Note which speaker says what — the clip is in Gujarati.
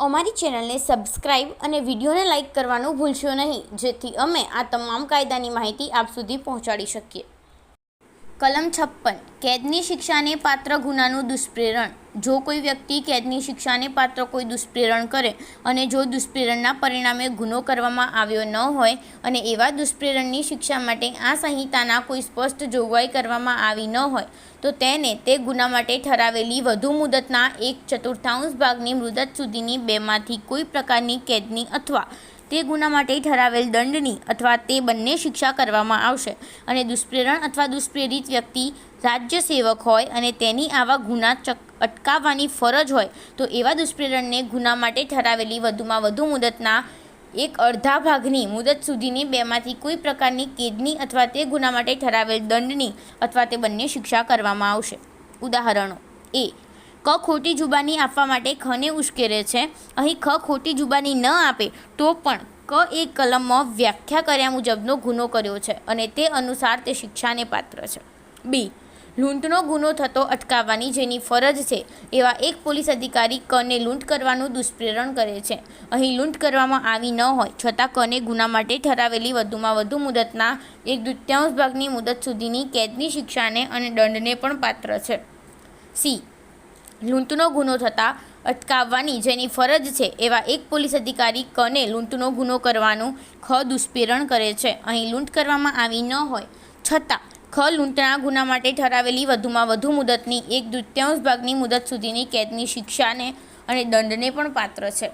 Speaker 1: અમારી ચેનલને સબસ્ક્રાઇબ અને વિડીયોને લાઇક કરવાનું ભૂલશો નહીં, જેથી અમે આ તમામ કાયદાની માહિતી આપ સુધી પહોંચાડી શકીએ. કલમ 56 કેદની શિક્ષાને પાત્ર ગુનાનું દુષ્પ્રેરણ. જો કોઈ વ્યક્તિ કેદની શિક્ષાને પાત્ર કોઈ દુષ્પ્રેરણ કરે અને જો દુષ્પ્રેરણના પરિણામે ગુનો કરવામાં આવ્યો ન હોય અને એવા દુષ્પ્રેરણની શિક્ષા માટે આ સંહિતાના કોઈ સ્પષ્ટ જોગવાઈ કરવામાં આવી ન હોય તો તેને તે ગુના માટે ઠરાવેલી વધુ મુદતના 1/4 ભાગની મુદત સુધીની બેમાંથી કોઈ પ્રકારની કેદની અથવા તે ગુના માટે ઠરાવેલ દંડની અથવા તે બંને શિક્ષા કરવામાં આવશે. અને દુષ્પ્રેરણ અથવા દુષ્પ્રેરિત વ્યક્તિ રાજ્ય સેવક હોય અને તેની આવા ગુના અટકાવવાની ફરજ હોય તો એવા દુષ્પ્રેરણને ગુના માટે ઠરાવેલી વધુમાં વધુ મુદતના 1/2 ભાગની મુદત સુધીની બેમાંથી કોઈ પ્રકારની કેદની અથવા તે ગુના માટે ઠરાવેલ દંડની અથવા તે બંને શિક્ષા કરવામાં આવશે. ઉદાહરણો: એ. ક ખોટી જુબાની આપવા માટે ખ ને ઉશ્કેરે છે. અહીં ખ ખોટી જુબાની ન આપે તો પણ ક એ કલમમાં વ્યાખ્યા કર્યા મુજબનો ગુનો કર્યો છે અને તે અનુસાર તે શિક્ષાને પાત્ર છે. બી. લૂંટનો ગુનો થતો અટકાવવાની જેની ફરજ છે એવા એક પોલીસ અધિકારી કને લૂંટ કરવાનું દુષ્પ્રેરણ કરે છે. અહીં લૂંટ કરવામાં આવી ન હોય છતાં કને ગુના માટે ઠરાવેલી વધુમાં વધુ મુદતના 1/2 ભાગની મુદત સુધીની કેદની શિક્ષાને અને દંડને પણ પાત્ર છે. સી. લૂંટનો ગુનો થતાં અટકાવવાની જેની ફરજ છે એવા એક પોલીસ અધિકારી કને લૂંટનો ગુનો કરવાનું ખ દુષ્પ્રેરણ કરે છે. અહીં લૂંટ કરવામાં આવી ન હોય છતાં ખ લૂંટના ગુના માટે ઠરાવેલી વધુમાં વધુ મુદતની 1/2 ભાગની મુદત સુધીની કેદની શિક્ષાને અને દંડને પણ પાત્ર છે.